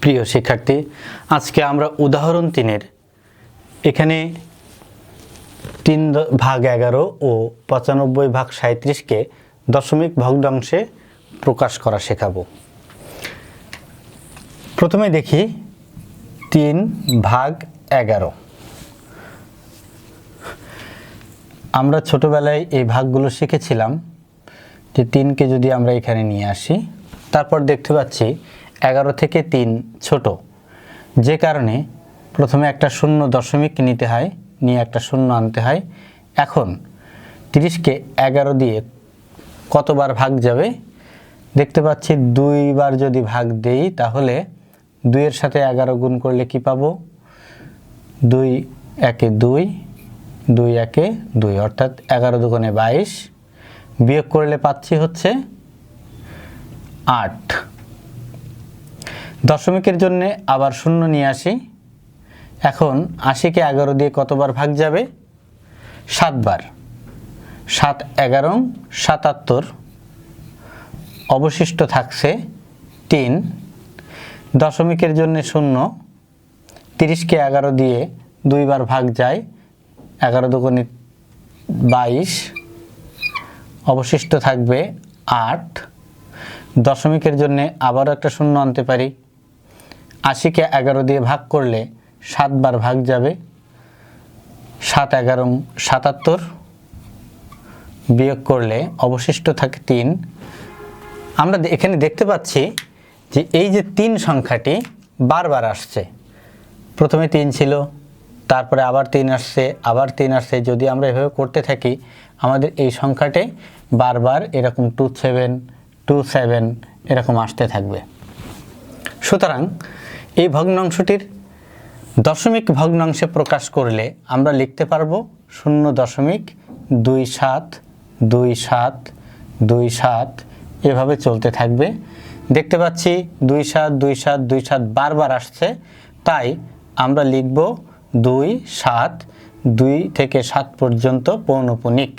প্রিয় শিক্ষার্থী, আজকে আমরা উদাহরণ 3-এর এখানে 3/11 ও 95/37কে দশমিক ভগ্নাংশে প্রকাশ করা শেখাবো। প্রথমে দেখি 3/11। আমরা ছোটবেলায় এই ভাগগুলো শিখেছিলাম যে 3কে যদি আমরা এখানে নিয়ে আসি, তারপর দেখতে পাচ্ছি 11 থেকে 3 ছোট, যে কারণে প্রথমে একটা শূন্য দশমিক নিতে হয়, নিয়ে একটা শূন্য আনতে হয়। এখন 30কে 11 দিয়ে কতবার ভাগ যাবে দেখতে পাচ্ছি। 2 বার যদি ভাগ দেই তাহলে 2 এর সাথে 11 গুণ করলে কি পাবো? 2 একে 2, 2 একে 2, অর্থাৎ 11 দুগুণে 22, বিয়োগ করলে পাচ্ছি হচ্ছে 8। দশমিকের জন্য আবার শূন্য নিয়ে আসি। এখন 80কে 11 দিয়ে কতবার ভাগ যাবে? 7 বার। 7 11 77, অবশিষ্ট থাকছে 3। দশমিকের জন্য শূন্য, 30কে 11 দিয়ে 2 বার ভাগ যায়, 11 দুগুণে 22, অবশিষ্ট থাকবে 8। দশমিকের জন্য আবারও একটা শূন্য আনতে পারি। 80কে 11 দিয়ে ভাগ করলে 7 বার ভাগ যাবে, 7 11 77, বিয়োগ করলে অবশিষ্ট থাকে 3। আমরা এখানে দেখতে পাচ্ছি যে এই যে 3 সংখ্যাটি বারবার আসছে। প্রথমে 3 ছিল, তারপরে আবার 3 আসছে, আবার 3 আসছে। যদি আমরা এভাবে করতে থাকি, আমাদের এই সংখ্যাটি বারবার এরকম 27 27 এরকম আসতে থাকবে। সুতরাং এই ভগ্নাংশটির দশমিক ভগ্নাংশে প্রকাশ করলে আমরা লিখতে পারবো 0.272727 এভাবে চলতে থাকবে। দেখতে পাচ্ছি 27 27 27 বারবার আসছে, তাই আমরা লিখব 27, 2 থেকে 7 পর্যন্ত পৌনঃপুনিক।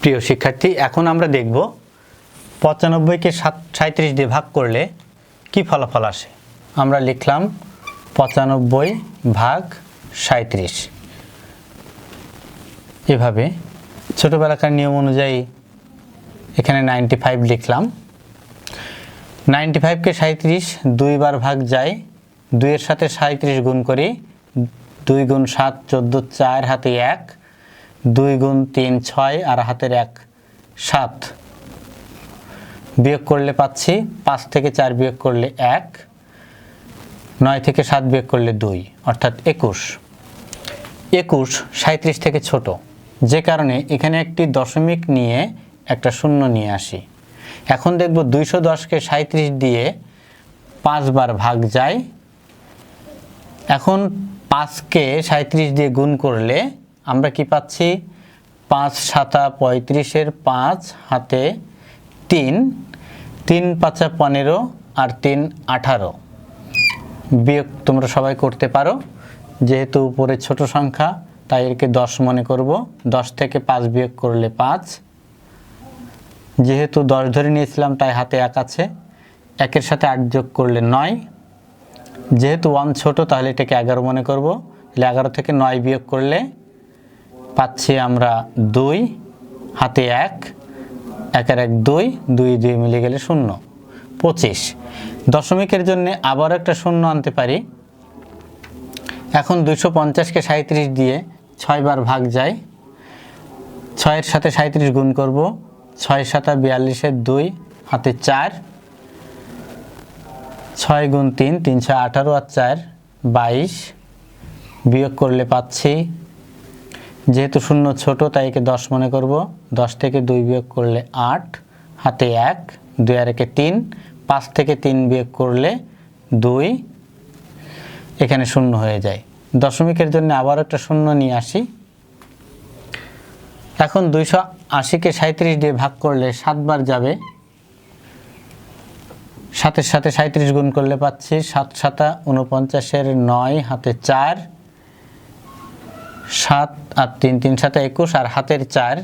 প্রিয় শিক্ষার্থী, এখন আমরা দেখব 95কে 37 দিয়ে ভাগ করলে কি ফলাফল আসে। আমরা লিখলাম 95/37। এভাবে ছোটবেলাকার নিয়ম অনুযায়ী এখানে 95 লিখলাম। 95কে 37 2 বার ভাগ যায়, 2 এর সাথে 37 গুণ করি। 2 গুণ 7 14, 4 হাতে 1, 2 গুণ 3 6 আর হাতের 1 7, বিয়োগ করলে পাচ্ছি 5 থেকে 4 বিয়োগ করলে 1, 9 থেকে 7 বিয়োগ করলে 2, অর্থাৎ 21। 21 37 থেকে ছোট, যে কারণে এখানে একটি দশমিক নিয়ে একটা শূন্য নিয়ে আসি। এখন দেখব 210কে 37 দিয়ে 5 বার ভাগ যায়। এখন 5কে 37 দিয়ে গুণ করলে আমরা কি পাচ্ছি? 5 7 35, 5 হাতে 3, 3 5 15 আর 3 18। বিয়োগ তোমরা সবাই করতে পারো, যেহেতু উপরে ছোট সংখ্যা তাই একে 10 মনে করব। 10 থেকে 5 বিয়োগ করলে 5, যেহেতু 10 ধরে নিয়েছিলাম তাই হাতে 1 আছে। 1-এর সাথে 8 যোগ করলে 9, যেহেতু 1 ছোট তাহলে এটাকে 11 মনে করব। 11 থেকে 9 বিয়োগ করলে পাচ্ছি আমরা 2, হাতে 1, 1-এর 1 2, 2 2 মিলে গেলে 0, 25। দশমিকের জন্য আবার একটা শূন্য আনতে পারি। এখন 250কে 37 দিয়ে 6 বার ভাগ যায়। 6-এর সাথে 37 গুণ করব। 6 7 42, 2 হাতে 4, 6 গুণ 3 3 6 18 আর 4 22, বিয়োগ করলে পাচ্ছি, যেহেতু শূন্য ছোট তাই একে 10 মনে করব। 10 থেকে 2 বিয়োগ করলে 8, হাতে 1, 2 আর 1 3, 5 থেকে 3 বিয়োগ করলে 2, এখানে শূন্য হয়ে যায়। দশমিকের জন্য আবার একটা শূন্য নিয়ে আসি। এখন 280কে 37 দিয়ে ভাগ করলে 7 বার যাবে। 7-এর সাথে 37 গুণ করলে পাচ্ছি 7 7 49, 9 হাতে 4, 7 আর 3 3 7 21 আর হাতের 4,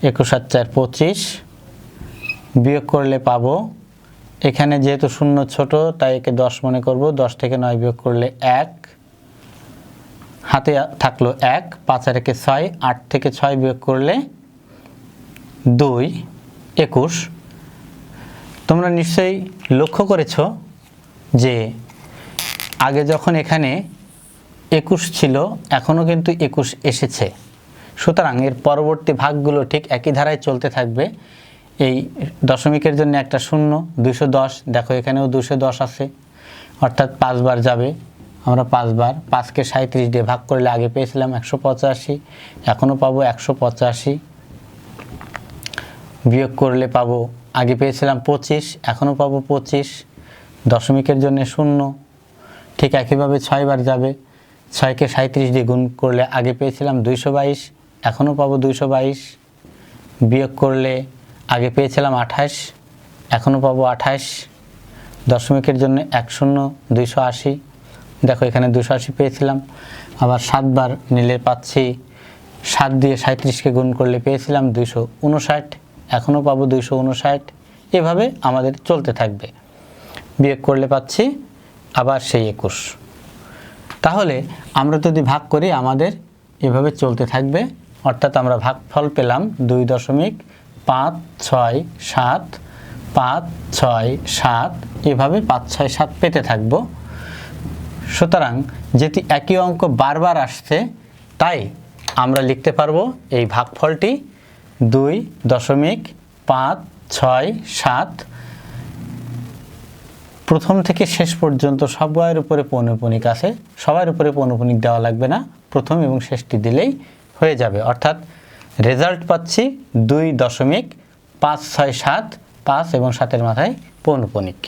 21 আর 4 25, বিয়োগ করলে পাবো, এখানে যেহেতু শূন্য ছোট তাই একে 10 মনে করব, 10 থেকে 9 বিয়োগ করলে 1, হাতে থাকলো 1, 5 আর 1 6, 8 থেকে 6 বিয়োগ করলে 2, 21। তোমরা নিশ্চয়ই লক্ষ্য করেছ যে আগে যখন এখানে 21 ছিল এখনও কিন্তু 21 এসেছে, সুতরাং এর পরবর্তী ভাগগুলো ঠিক একই ধারায় চলতে থাকবে। এই দশমিকের জন্য একটা শূন্য, 210, দেখো এখানেও 210 আছে, অর্থাৎ 5 বার যাবে, আমরা 5 বার, 5কে 37 দিয়ে ভাগ করলে আগে পেয়েছিলাম 185, এখনও পাবো 185, বিয়োগ করলে পাবো, আগে পেয়েছিলাম 25, এখনও পাবো 25, দশমিকের জন্য শূন্য, ঠিক একইভাবে 6 বার যাবে, 6কে 37 দিয়ে গুণ করলে আগে পেয়েছিলাম 222, এখনও পাবো 222, বিয়োগ করলে আগে পেয়েছিলাম 28, এখনও পাবো 28, দশমিকের জন্য 10, 280, দেখো এখানে 280 পেয়েছিলাম, আবার 7 বার নিলে পাচ্ছি 7 দিয়ে 37কে গুণ করলে পেয়েছিলাম 259, এখনও পাবো 259, এভাবে আমাদের চলতে থাকবে, বিয়োগ করলে পাচ্ছি আবার সেই 21। তাহলে আমরা যদি ভাগ করি আমাদের এভাবে চলতে থাকবে, অর্থাৎ আমরা ভাগফল পেলাম 2.567, 567, এভাবে 567 পেতে থাকবো। সুতরাং যেটি একই অঙ্ক বারবার আসছে তাই আমরা লিখতে পারবো এই ভাগফলটি 2.567। প্রথম থেকে শেষ পর্যন্ত সবার উপরে পৌনঃপুনিক আছে, সবার উপরে পৌনঃপুনিক দেওয়া লাগবে না, প্রথম এবং শেষটি দিলেই হয়ে যাবে, অর্থাৎ রেজাল্ট পাচ্ছি 2.567, 5 এবং 7-এর মাথায় পৌনঃপুনিক।